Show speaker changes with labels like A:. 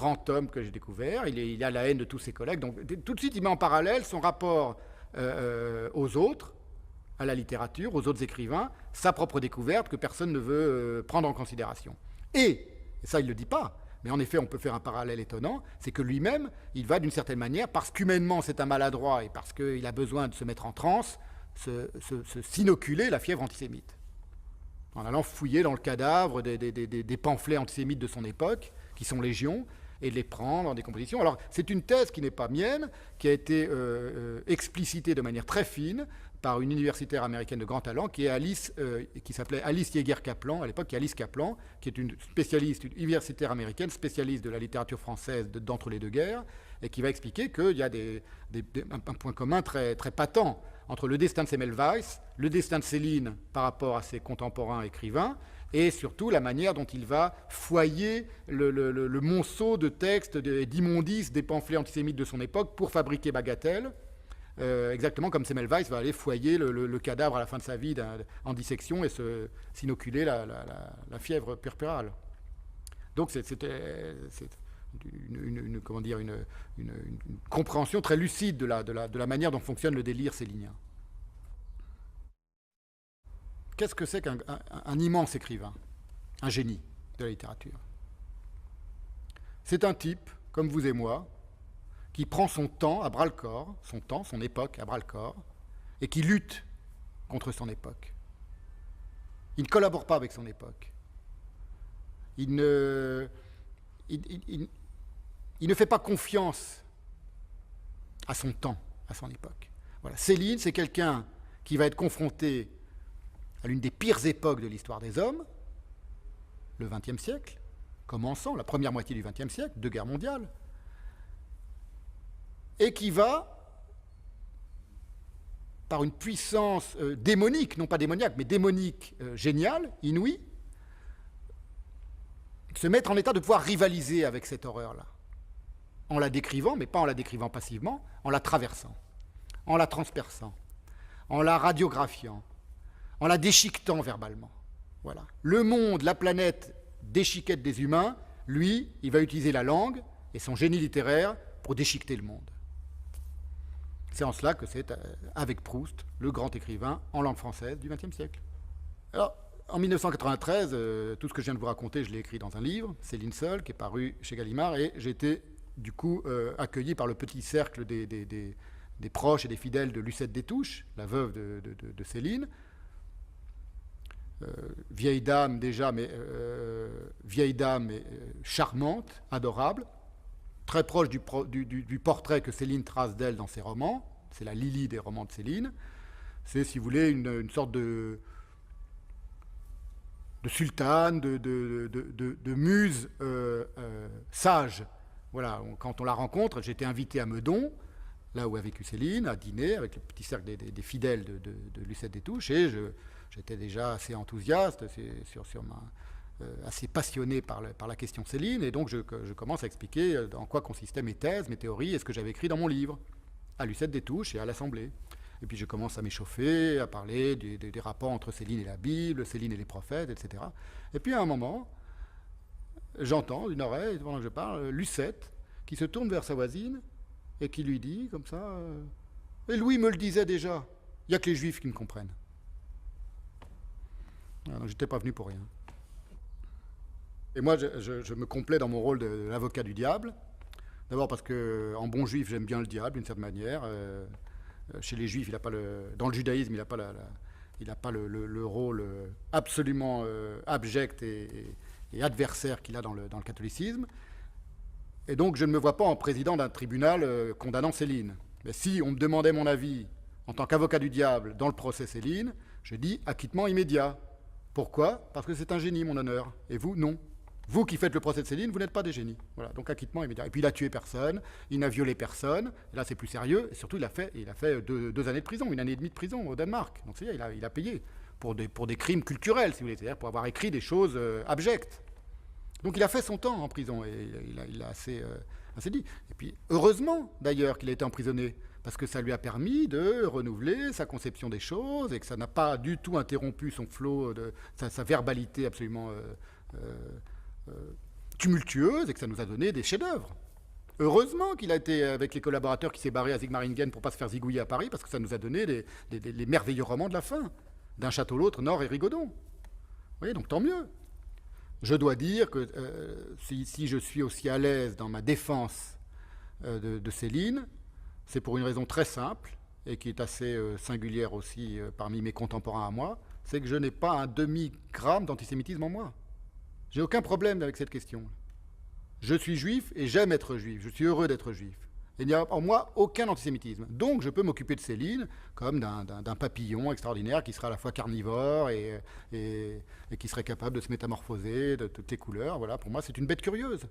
A: grand homme que j'ai découvert, il a la haine de tous ses collègues. Donc tout de suite, il met en parallèle son rapport aux autres, à la littérature, aux autres écrivains, sa propre découverte que personne ne veut prendre en considération. Et ça, il ne le dit pas, mais en effet, on peut faire un parallèle étonnant, c'est que lui-même, il va d'une certaine manière, parce qu'humainement c'est un maladroit et parce qu'il a besoin de se mettre en transe, s'inoculer la fièvre antisémite. En allant fouiller dans le cadavre des pamphlets antisémites de son époque, qui sont légion, et de les prendre en décomposition. Alors, c'est une thèse qui n'est pas mienne, qui a été explicitée de manière très fine par une universitaire américaine de grand talent, qui s'appelait Alice Yeager-Kaplan, à l'époque, qui est Alice Kaplan, qui est une spécialiste, une universitaire américaine, spécialiste de la littérature française d'entre les deux guerres, et qui va expliquer qu'il y a un point commun très, très patent entre le destin de Semmelweis, le destin de Céline par rapport à ses contemporains écrivains, et surtout la manière dont il va foyer le monceau de textes, d'immondices des pamphlets antisémites de son époque pour fabriquer Bagatelle, exactement comme Semmelweis va aller foyer le cadavre à la fin de sa vie en dissection et s'inoculer la fièvre puerpérale. Donc c'est une compréhension très lucide de la manière dont fonctionne le délire célinien. Qu'est-ce que c'est qu'un immense écrivain, un génie de la littérature? C'est un type, comme vous et moi, qui prend son temps à bras-le-corps, son époque à bras-le-corps, et qui lutte contre son époque. Il ne collabore pas avec son époque. Il ne fait pas confiance à son temps, à son époque. Voilà. Céline, c'est quelqu'un qui va être confronté à l'une des pires époques de l'histoire des hommes, le XXe siècle, commençant la première moitié du XXe siècle, 2 guerres mondiales, et qui va, par une puissance démonique, non pas démoniaque, mais démonique, géniale, inouïe, se mettre en état de pouvoir rivaliser avec cette horreur-là, en la décrivant, mais pas en la décrivant passivement, en la traversant, en la transperçant, en la radiographiant, en la déchiquetant verbalement. Voilà. Le monde, la planète déchiquette des humains, lui, il va utiliser la langue et son génie littéraire pour déchiqueter le monde. C'est en cela que c'est, avec Proust, le grand écrivain en langue française du XXe siècle. Alors, en 1993, tout ce que je viens de vous raconter, je l'ai écrit dans un livre, Céline seule, qui est paru chez Gallimard, et j'ai été, du coup, accueilli par le petit cercle des proches et des fidèles de Lucette Détouche, la veuve de Céline, vieille dame déjà, mais charmante, adorable, très proche du portrait que Céline trace d'elle dans ses romans. C'est la Lily des romans de Céline. C'est, si vous voulez, une sorte de sultane, de muse sage. Voilà, quand on la rencontre, j'étais invité à Meudon, là où a vécu Céline, à dîner avec le petit cercle des fidèles de Lucette Détouche, et j'étais déjà assez enthousiaste, assez passionné par la question Céline, et donc je commence à expliquer en quoi consistaient mes thèses, mes théories, et ce que j'avais écrit dans mon livre, à Lucette Détouche et à l'Assemblée. Et puis je commence à m'échauffer, à parler des rapports entre Céline et la Bible, Céline et les prophètes, etc. Et puis à un moment, j'entends d'une oreille, pendant que je parle, Lucette, qui se tourne vers sa voisine, et qui lui dit, comme ça, et Louis me le disait déjà, il n'y a que les Juifs qui me comprennent. Alors, j'étais pas venu pour rien. Et moi, je me complais dans mon rôle de l'avocat du diable. D'abord parce que, en bon juif, j'aime bien le diable, d'une certaine manière. Chez les juifs, dans le judaïsme, il n'a pas le rôle absolument abject et adversaire qu'il a dans le catholicisme. Et donc, je ne me vois pas en président d'un tribunal condamnant Céline. Mais si on me demandait mon avis en tant qu'avocat du diable dans le procès Céline, je dis acquittement immédiat. Pourquoi? Parce que c'est un génie, mon honneur. Et vous, non. Vous qui faites le procès de Céline, vous n'êtes pas des génies. Voilà, donc acquittement immédiat. Et puis il a tué personne, il n'a violé personne. Et là, c'est plus sérieux. Et surtout, il a fait 2 années de prison, 1 année et demie de prison au Danemark. Donc c'est dire, il a payé pour des crimes culturels, si vous voulez, c'est-à-dire pour avoir écrit des choses abjectes. Donc il a fait son temps en prison, et il a assez dit. Et puis, heureusement, d'ailleurs, qu'il a été emprisonné, parce que ça lui a permis de renouveler sa conception des choses, et que ça n'a pas du tout interrompu son flot, sa verbalité absolument tumultueuse et que ça nous a donné des chefs-d'œuvre. Heureusement qu'il a été avec les collaborateurs qui s'est barré à Sigmaringen pour ne pas se faire zigouiller à Paris, parce que ça nous a donné les merveilleux romans de la fin. D'un château l'autre, Nord et Rigaudon. Vous voyez, donc tant mieux. Je dois dire que si je suis aussi à l'aise dans ma défense de Céline, c'est pour une raison très simple, et qui est assez singulière aussi parmi mes contemporains à moi, c'est que je n'ai pas un demi-gramme d'antisémitisme en moi. J'ai aucun problème avec cette question. Je suis juif et j'aime être juif. Je suis heureux d'être juif. Il n'y a en moi aucun antisémitisme. Donc je peux m'occuper de Céline comme d'un papillon extraordinaire qui sera à la fois carnivore et qui serait capable de se métamorphoser de toutes les couleurs. Voilà, pour moi, c'est une bête curieuse.